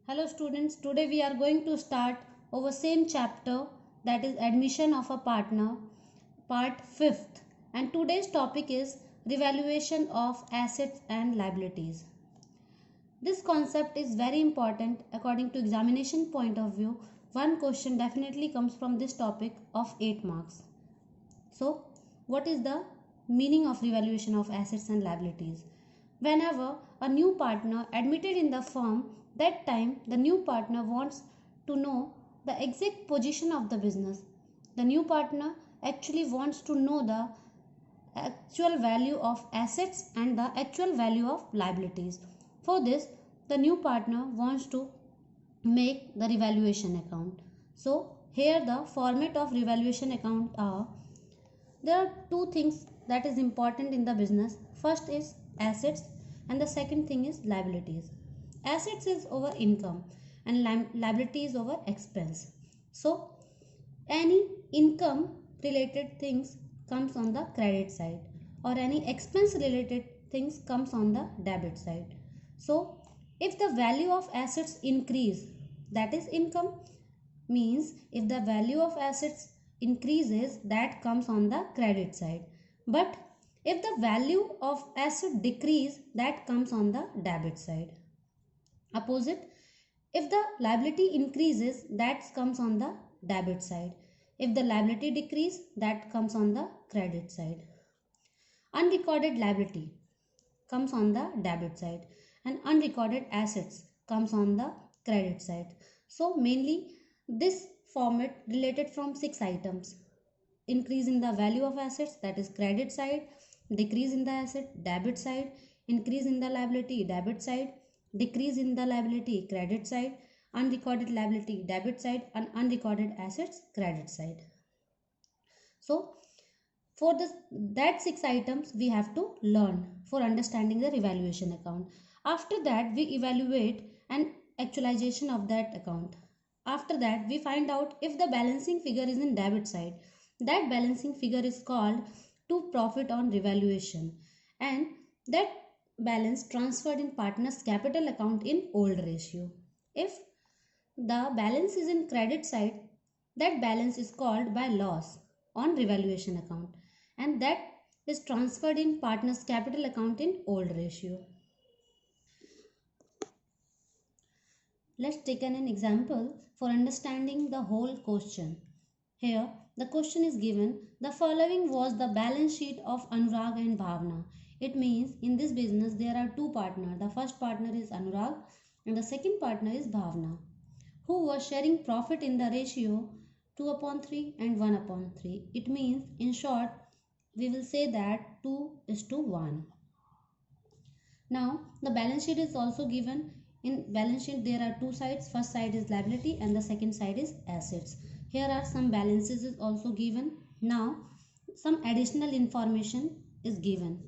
Hello students, today we are going to start our same chapter, that is admission of a partner, part 5th, and today's topic is revaluation of assets and liabilities. This concept is very important according to examination point of view. One question definitely comes from this topic of 8 marks. So, what is the meaning of revaluation of assets and liabilities? Whenever a new partner admitted in the firm, that time the new partner wants to know the exact position of the business. The new partner actually wants to know the actual value of assets and the actual value of liabilities. For this, the new partner wants to make the revaluation account. So, here the format of revaluation account are, there are two things that is important in the business. First is assets and the second thing is liabilities. Assets is over income and liability is over expense. So any income related things comes on the credit side or any expense related things comes on the debit side. So if the value of assets increase, that is income, means if the value of assets increases, that comes on the credit side. But if the value of asset decrease, that comes on the debit side. Opposite, if the liability increases, that comes on the debit side. If the liability decrease, that comes on the credit side. Unrecorded liability comes on the debit side and unrecorded assets comes on the credit side. So mainly this format related from 6 items: increase in the value of assets, that is credit side; decrease in the asset, debit side; increase in the liability, debit side; decrease in the liability, credit side; unrecorded liability, debit side; and unrecorded assets, credit side. So for this, that 6 items we have to learn for understanding the revaluation account. After that we evaluate an actualization of that account. After that we find out if the balancing figure is in debit side. That balancing figure is called to profit on revaluation, and that balance transferred in partner's capital account in old ratio. If the balance is in credit side, that balance is called by loss on revaluation account, and that is transferred in partner's capital account in old ratio. Let's take an example for understanding the whole question. Here the question is given, the following was the balance sheet of Anurag and Bhavna. It means in this business there are two partners. The first partner is Anurag and the second partner is Bhavna, who was sharing profit in the ratio 2/3 and 1/3. It means in short we will say that 2:1. Now the balance sheet is also given. In balance sheet there are two sides. First side is liability and the second side is assets. Here are some balances is also given. Now some additional information is given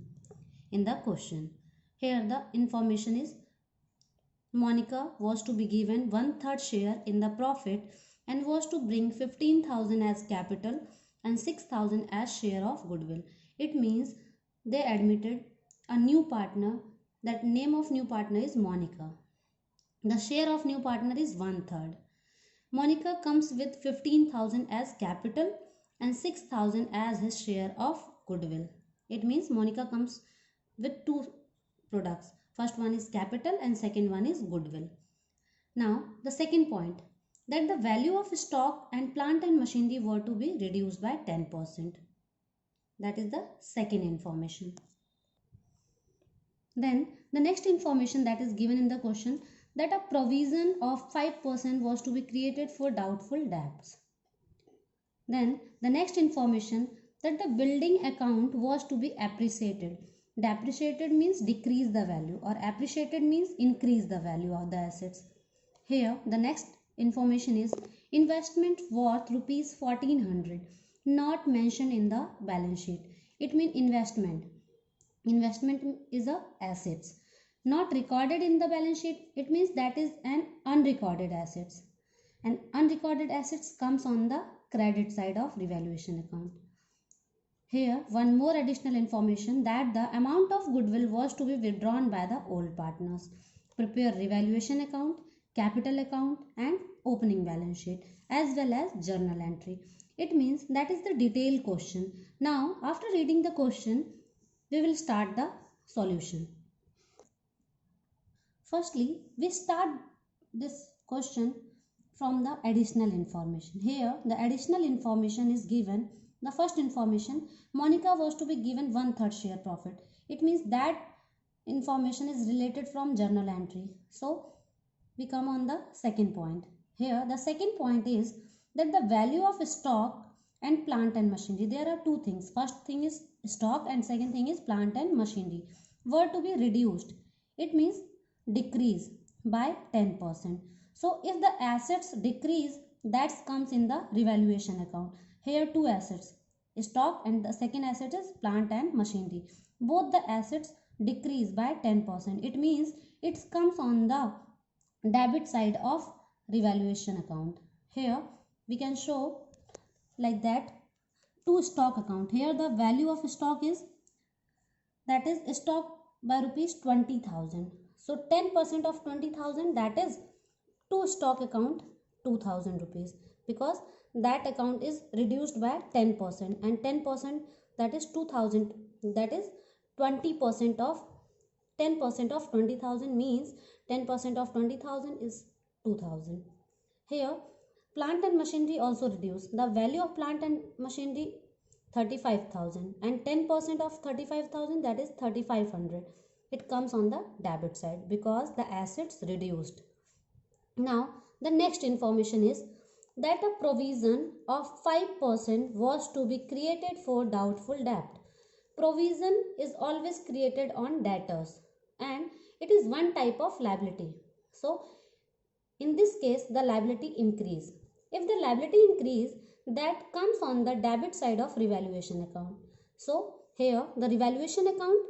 in the question. Here the information is Monica was to be given 1/3 share in the profit and was to bring 15,000 as capital and 6,000 as share of goodwill. It means they admitted a new partner. That name of new partner is Monica. The share of new partner is 1/3. Monica comes with 15,000 as capital and 6,000 as his share of goodwill. It means Monica comes with two products. First one is capital and second one is goodwill. Now the second point, that the value of stock and plant and machinery were to be reduced by 10%. That is the second information. Then the next information that is given in the question, that a provision of 5% was to be created for doubtful debts. Then the next information, that the building account was to be appreciated. Depreciated means decrease the value or appreciated means increase the value of the assets. Here the next information is investment worth rupees 1400, not mentioned in the balance sheet. It means investment is a assets not recorded in the balance sheet. It means that is an unrecorded assets, and unrecorded assets comes on the credit side of revaluation account. Here one more additional information, that the amount of goodwill was to be withdrawn by the old partners. Prepare revaluation account, capital account and opening balance sheet as well as journal entry. It means that is the detailed question. Now after reading the question, we will start the solution. Firstly, we start this question from the additional information. Here, the additional information is given. The first information, Monica was to be given 1/3 share profit. It means that information is related from journal entry. So, we come on the second point. Here, the second point is that the value of stock and plant and machinery. There are two things. First thing is stock and second thing is plant and machinery were to be reduced. It means decrease by 10%. So if the assets decrease, that comes in the revaluation account. Here two assets, stock and the second asset is plant and machinery. Both the assets decrease by 10%. It means it comes on the debit side of revaluation account. Here we can show like that to stock account. Here the value of stock is, that is stock by rupees 20,000. So 10% of 20,000, that is to stock account 2,000 rupees, because that account is reduced by 10% and 10% that is 2,000, that is 20% of 10% of 20,000 means 10% of 20,000 is 2,000. Here plant and machinery also reduced. The value of plant and machinery 35,000 and 10% of 35,000, that is 3,500. It comes on the debit side because the assets reduced. Now the next information is that a provision of 5% was to be created for doubtful debt. Provision is always created on debtors and it is one type of liability. So in this case the liability increase. If the liability increase, that comes on the debit side of revaluation account. So here the revaluation account,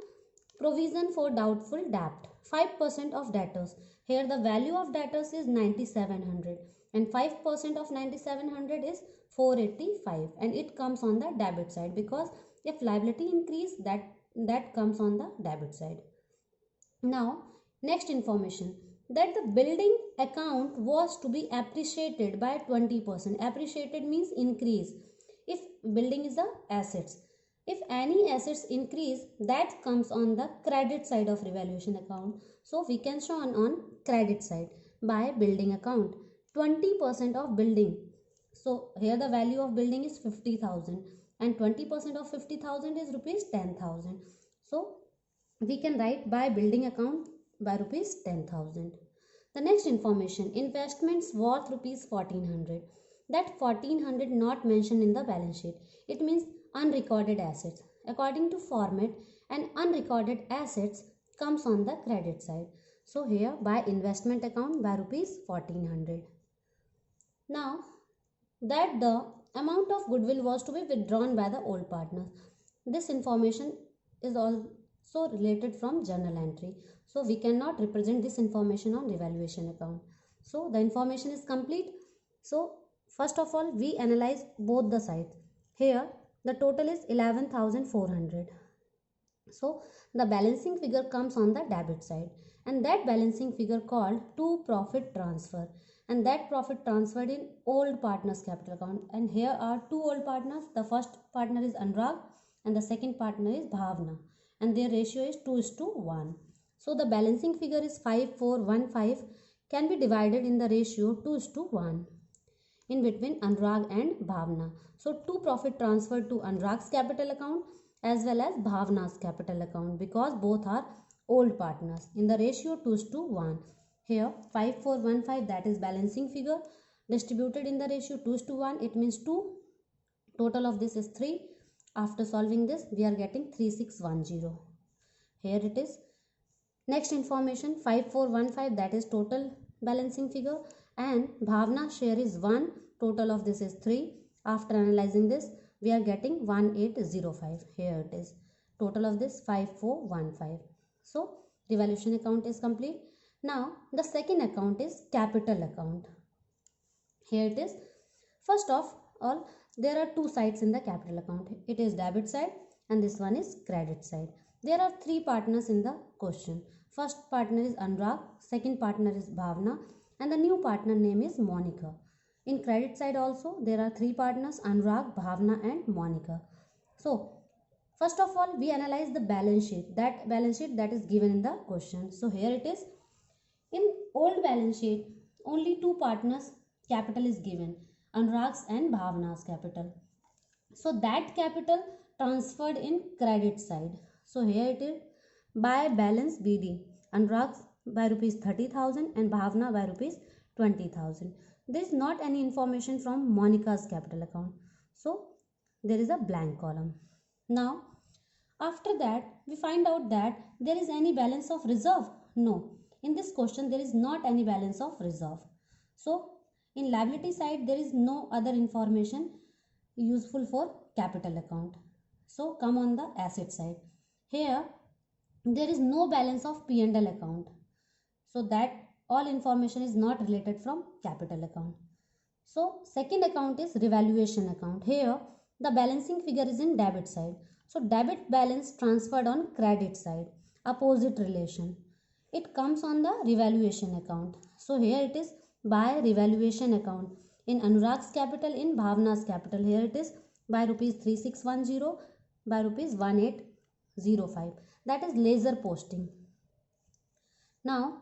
provision for doubtful debt, 5% of debtors. Here the value of debtors is 9,700 and 5% of 9,700 is 485 and it comes on the debit side because if liability increase, that comes on the debit side. Now next information, that the building account was to be appreciated by 20%. Appreciated means increase. If building is a assets, if any assets increase, that comes on the credit side of revaluation account. So we can show on credit side by building account 20% of building. So here the value of building is 50,000 and 20% of 50,000 is rupees 10,000. So we can write by building account by rupees 10,000. The next information, investments worth rupees 1,400. That 1,400 not mentioned in the balance sheet. It means unrecorded assets. According to format, and unrecorded assets comes on the credit side. So here by investment account by rupees 1,400. Now that the amount of goodwill was to be withdrawn by the old partners. This information is also related from journal entry. So we cannot represent this information on revaluation account. So the information is complete. So first of all we analyze both the sides. Here the total is 11,400. So the balancing figure comes on the debit side and that balancing figure called to profit transfer, and that profit transferred in old partners capital account. And here are two old partners. The first partner is Anurag and the second partner is Bhavna and their ratio is 2:1. So the balancing figure is 5415 can be divided in the ratio 2:1 in between Anurag and Bhavna. So two profit transferred to Anurag's capital account as well as Bhavna's capital account because both are old partners in the ratio 2:1. Here 5415, that is balancing figure, distributed in the ratio 2:1. It means 2. Total of this is 3. After solving this we are getting 3610. Here it is. Next information 5415, that is total balancing figure, and Bhavna share is 1. Total of this is 3. After analyzing this we are getting 1805. Here it is. Total of this 5415. So revaluation account is complete. Now the second account is capital account. Here it is. First of all there are two sides in the capital account. It is debit side and this one is credit side. There are three partners in the question. First partner is Anurag, second partner is Bhavna and the new partner name is Monica. In credit side also there are three partners, Anurag, Bhavna and Monica. So first of all we analyze the balance sheet, that is given in the question. So here it is. In old balance sheet only two partners capital is given, Anurag's and Bhavna's capital. So that capital transferred in credit side. So here it is, by balance BD, Anurag by rupees 30,000 and Bhavna by rupees 20,000. There is not any information from Monica's capital account. So there is a blank column. Now after that we find out that there is any balance of reserve. No, in this question there is not any balance of reserve. So in liability side there is no other information useful for capital account. So come on the asset side. Here there is no balance of P&L account. So that all information is not related from capital account. So second account is revaluation account. Here the balancing figure is in debit side. So debit balance transferred on credit side. Opposite relation. It comes on the revaluation account. So here it is by revaluation account. In Anurag's capital, in Bhavna's capital. Here it is by rupees 3610, by rupees 1805. That is laser posting. Now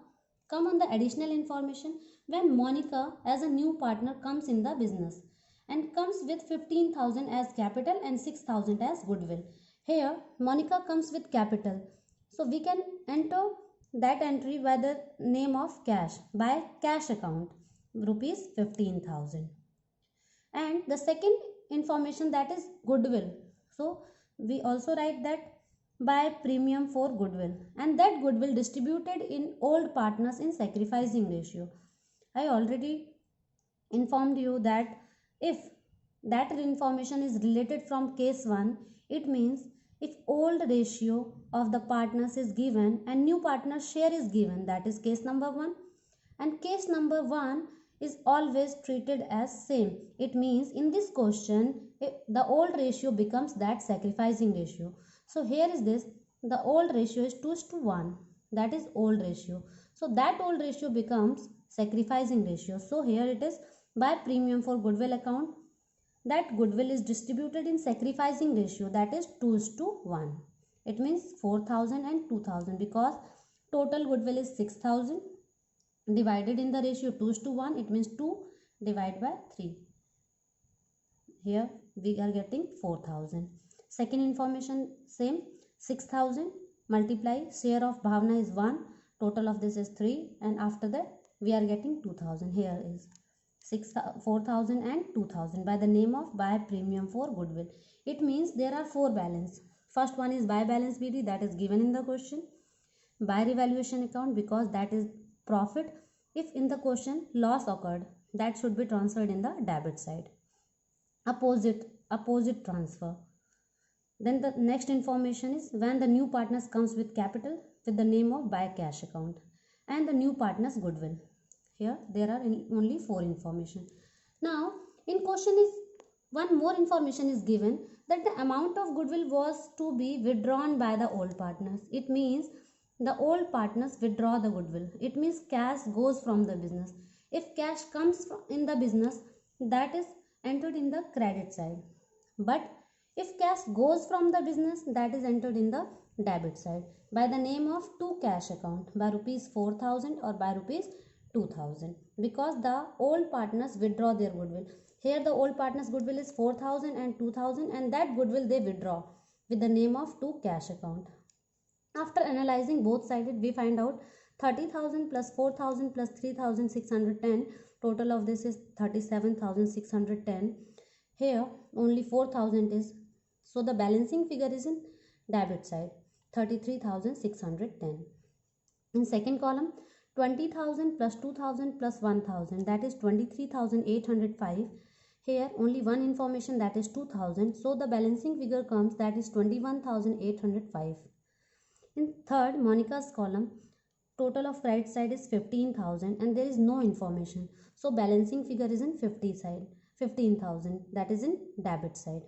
come on the additional information. When Monica as a new partner comes in the business and comes with 15,000 as capital and 6,000 as goodwill. Here Monica comes with capital. So we can enter that entry by the name of cash, by cash account, rupees 15,000. And the second information, that is goodwill. So we also write that by premium for goodwill, and that goodwill distributed in old partners in sacrificing ratio. I already informed you that if that information is related from case 1, it means if old ratio of the partners is given and new partner share is given, that is case number 1, and case number 1 is always treated as same. It means in this question the old ratio becomes that sacrificing ratio. So here is this, the old ratio is 2:1, that is old ratio. So that old ratio becomes sacrificing ratio. So here it is by premium for goodwill account, that goodwill is distributed in sacrificing ratio, that is 2:1. It means 4,000 and 2,000 because total goodwill is 6,000 divided in the ratio 2:1, it means 2 divided by 3. Here we are getting 4,000. Second information same, 6,000 multiply share of Bhavna is 1, total of this is 3, and after that we are getting 2,000. Here is 4,000 and 2,000 by the name of by premium for goodwill. It means there are 4 balance. First one is by balance BD, that is given in the question. By revaluation account, because that is profit. If in the question loss occurred, that should be transferred in the debit side. Opposite transfer. Then the next information is when the new partners comes with capital with the name of by cash account and the new partners goodwill. Here there are only 4 information. Now in question is one more information is given, that the amount of goodwill was to be withdrawn by the old partners. It means the old partners withdraw the goodwill. It means cash goes from the business. If cash comes in the business, that is entered in the credit side. But if cash goes from the business, that is entered in the debit side by the name of to cash account, by rupees 4,000 or by rupees 2,000, because the old partners withdraw their goodwill. Here the old partners goodwill is 4,000 and 2,000, and that goodwill they withdraw with the name of to cash account. After analyzing both sides, we find out 30,000 plus 4,000 plus 3,610, total of this is 37,610. Here only 4,000 is, so the balancing figure is in debit side, 33,610. In second column, 20,000 plus 2,000 plus 1,000, that is 23,805. Here only one information, that is 2,000. So the balancing figure comes, that is 21,805. In third, Monica's column, total of credit side is 15,000 and there is no information. So balancing figure is in 50 side, 15,000, that is in debit side.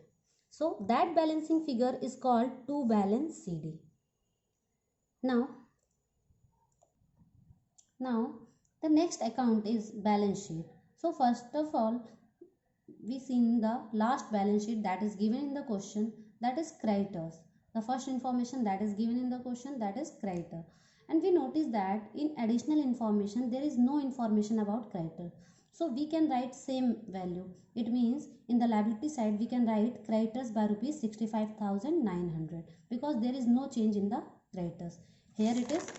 So that balancing figure is called to balance CD. Now The next account is balance sheet. So first of all, we seen the last balance sheet that is given in the question, that is creditors. The first information that is given in the question, that is creditor. And we notice that in additional information there is no information about creditor. So we can write same value. It means in the liability side we can write creditors by rupees 65,900 because there is no change in the creditors. Here it is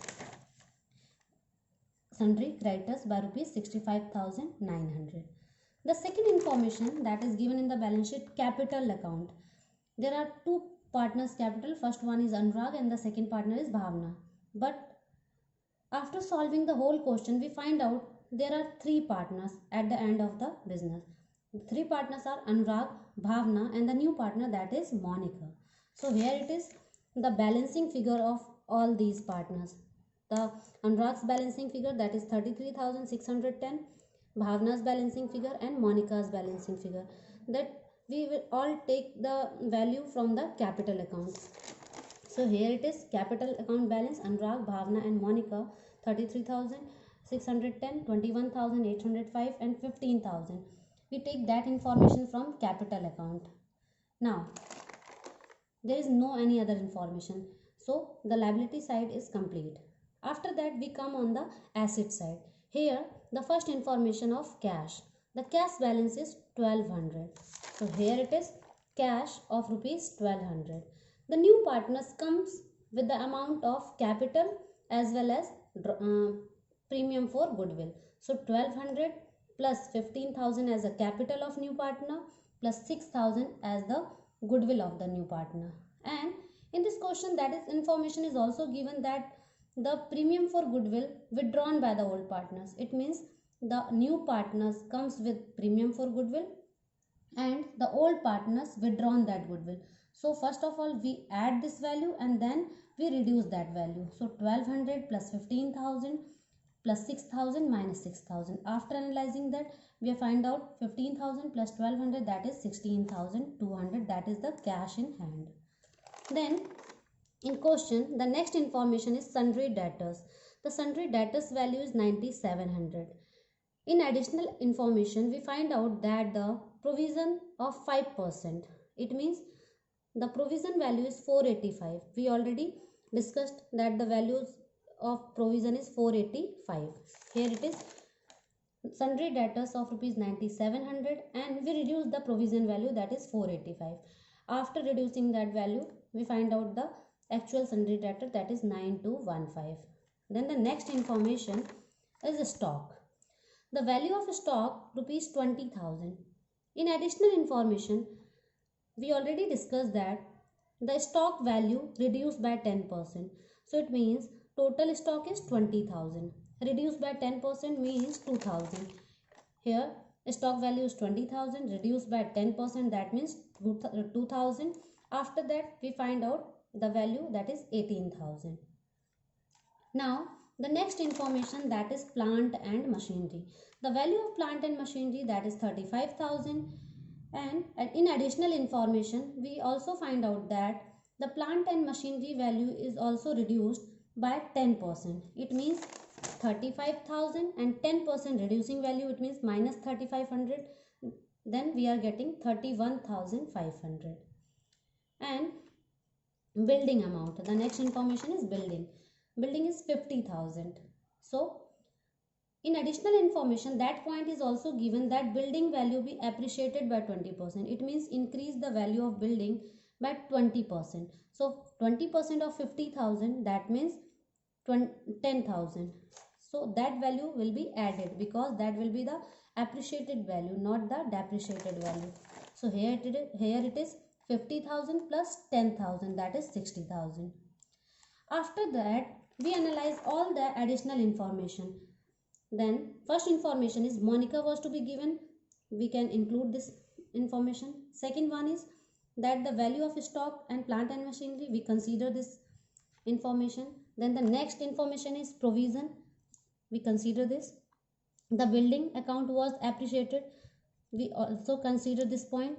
sundry creditors by rupees 65,900. The second information that is given in the balance sheet, capital account. There are two partners capital. First one is Anurag and the second partner is Bhavna. But after solving the whole question, we find out there are three partners at the end of the business. The three partners are Anurag, Bhavna and the new partner, that is Monica. So here it is the balancing figure of all these partners. The Anurag's balancing figure, that is 33,610. Bhavna's balancing figure and Monica's balancing figure, that we will all take the value from the capital account. So here it is capital account balance, Anurag, Bhavna and Monica, 33,610, 21,805 and 15,000. We take that information from capital account. Now there is no any other information, so the liability side is complete. After that we come on the asset side. Here the first information of cash. The cash balance is 1200. So here it is cash of rupees 1200. The new partners comes with the amount of capital as well as premium for goodwill. So 1200 plus 15,000 as a capital of new partner plus 6,000 as the goodwill of the new partner. And in this question that is information is also given that the premium for goodwill withdrawn by the old partners. It means the new partners comes with premium for goodwill and the old partners withdrawn that goodwill. So first of all we add this value and then we reduce that value. So 1200 plus 15,000 plus 6,000 minus 6,000. After analyzing that we find out 15,000 plus 1200, that is 16,200. That is the cash in hand. Then in question, the next information is sundry debtors. The sundry debtors value is 9,700. In additional information, we find out that the provision of 5%. It means the provision value is 485. We already discussed that the values of provision is 485. Here it is sundry debtors of rupees 9,700 and we reduce the provision value, that is 485. After reducing that value, we find out the actual sundry debtor, that is 9215. Then the next information is stock. The value of stock rupees 20,000. In additional information, we already discussed that the stock value reduced by 10%. So it means total stock is 20,000. Reduced by 10% means 2,000. Here stock value is 20,000, reduced by 10%, that means 2,000. After that we find out the value, that is 18,000. Now the next information, that is plant and machinery. The value of plant and machinery, that is 35,000. And in additional information we also find out that the plant and machinery value is also reduced by 10%. It means 35,000 and 10% reducing value, it means minus 3,500. Then we are getting 31,500. And building amount, the next information is building. Building is 50,000. So in additional information, that point is also given that building value be appreciated by 20%. It means increase the value of building by 20%. So 20% of 50,000, that means 10,000. So that value will be added because that will be the appreciated value, not the depreciated value. So here it is 50,000 plus 10,000, that is 60,000. After that we analyze all the additional information. Then first information is Monica was to be given. We can include this information. Second one is that the value of stock and plant and machinery, we consider this information. Then the next information is provision, we consider this. The building account was appreciated, we also consider this point.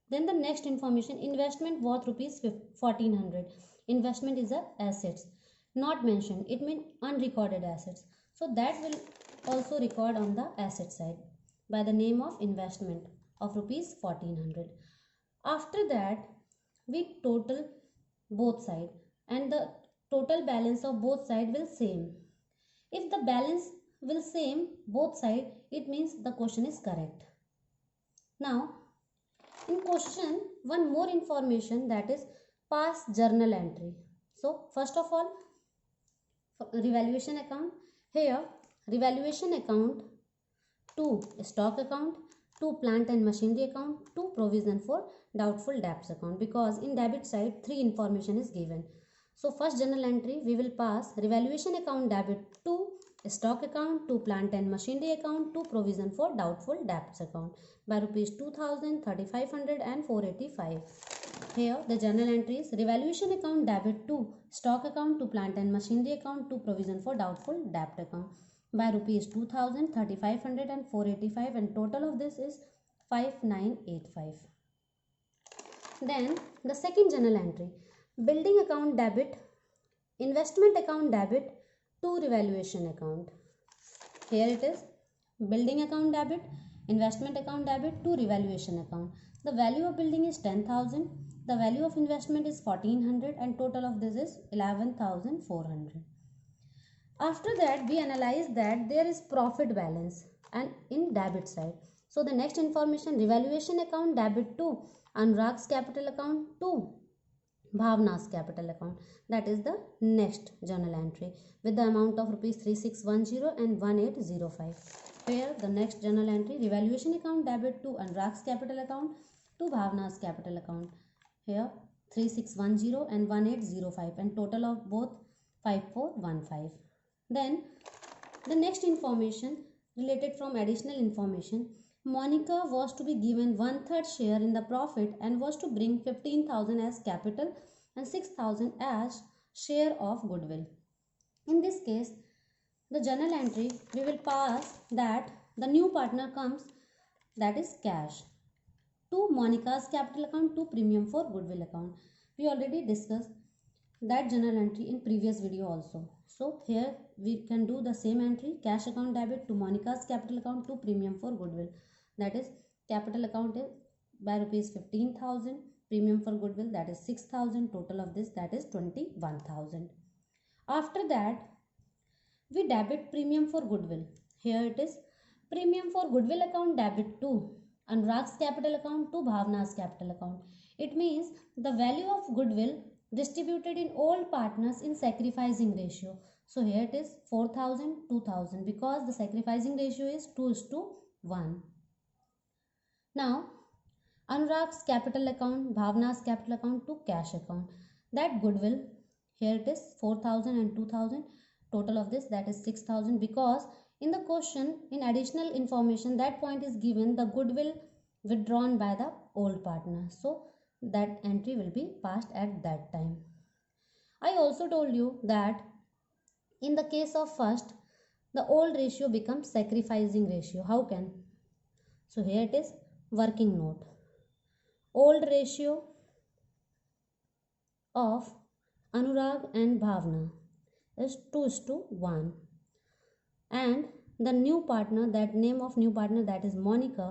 Then the next information, investment worth rupees 1,400. Investment is a assets not mentioned, it means unrecorded assets. So that will also record on the asset side by the name of investment of rupees 1400. After that, we total both sides and the total balance of both sides will same. If the balance will same both sides, it means the question is correct. Now, in question, one more information, that is past journal entry. So, first of all, revaluation account. Here, revaluation account, 2 stock account, 2 plant and machinery account, 2 provision for doubtful debts account, because in debit side 3 information is given. So first journal entry we will pass revaluation account debit 2 stock account, 2 plant and machinery account, 2 provision for doubtful debts account by rupees 2000, 3500 and 485. Here the journal entries: revaluation account debit 2 stock account, 2 plant and machinery account, 2 provision for doubtful debt account by rupees 2000, 3500 and 485, and total of this is 5985. Then the second journal entry: building account debit, investment account debit to revaluation account. Here it is: building account debit, investment account debit to revaluation account. The value of building is 10,000, the value of investment is 1400, and total of this is 11,400. After that, we analyze that there is profit balance and in debit side. So the next information: revaluation account debit to Anurag's capital account to Bhavna's capital account. That is the next journal entry with the amount of rupees 3610 and 1805. Here the next journal entry: revaluation account debit to Anurag's capital account to Bhavna's capital account. Here 3610 and 1805, and total of both 5415. Then the next information related from additional information: Monica was to be given 1/3 share in the profit and was to bring 15,000 as capital and 6,000 as share of goodwill. In this case, the journal entry we will pass that the new partner comes, that is cash, to Monica's capital account, to premium for goodwill account. We already discussed that journal entry in previous video also. So here we can do the same entry: cash account debit to Monica's capital account to premium for goodwill. That is, capital account is by rupees 15,000, premium for goodwill that is 6,000, total of this that is 21,000. After that, we debit premium for goodwill. Here it is: premium for goodwill account debit to Anurag's capital account to Bhavna's capital account. It means the value of goodwill distributed in all partners in sacrificing ratio. So here it is 4,000, 2,000, because the sacrificing ratio is 2:1. Now Anurag's capital account, Bhavna's capital account to cash account. That goodwill, here it is 4,000 and 2,000, total of this that is 6,000, because in the question in additional information that point is given the goodwill withdrawn by the old partner. So that entry will be passed at that time. I also told you that in the case of first, the old ratio becomes sacrificing ratio. How can? So here it is: working note, old ratio of Anurag and Bhavna is 2:1, and the new partner, that name of new partner, that is Monica,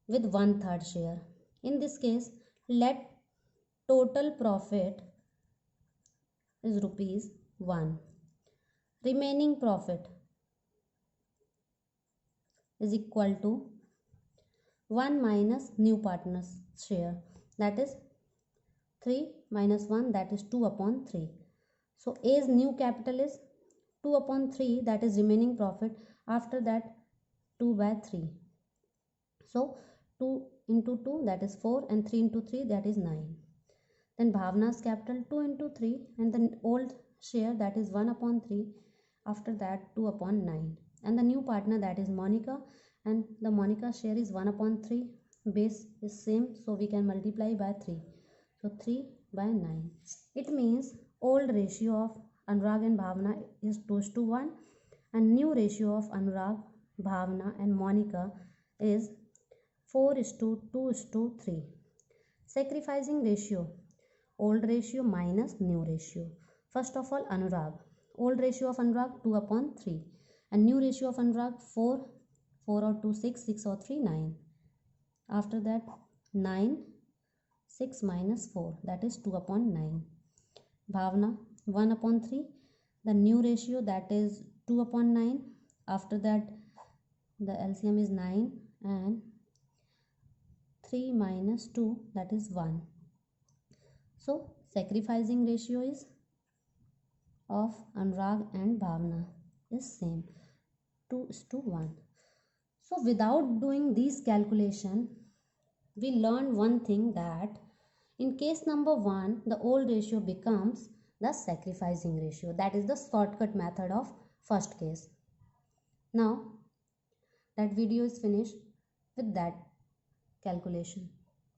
with 1/3 share. In this case, let total profit is rupees 1. Remaining profit is equal to 1 minus new partner's share, that is 3 minus 1, that is 2/3. So A's new capital is 2/3, that is remaining profit. After that 2/3. So 2 into 2, that is 4, and 3 into 3, that is 9. Then Bhavna's capital 2 into 3, and the old share, that is 1/3. After that 2/9, and the new partner, that is Monica, and the Monica share is 1/3. Base is same, so we can multiply by 3. So 3/9. It means old ratio of Anurag and Bhavna is 2:1, and new ratio of Anurag, Bhavna and Monica is 4:2:3. Sacrificing ratio: old ratio minus new ratio. First of all, Anurag. Old ratio of Anurag 2/3. And new ratio of Anurag, 4. 4 or 2, 6. 6 or 3, 9. After that 9. 6 minus 4, that is 2 upon 9. Bhavna, 1 upon 3. The new ratio, that is 2 upon 9. After that the LCM is 9 and 3 minus 2, that is 1. So sacrificing ratio is of Anurag and Bhavna is same, 2:1. So without doing these calculation, we learned one thing, that in case number 1 the old ratio becomes the sacrificing ratio. That is the shortcut method of first case. Now that video is finished with that calculation.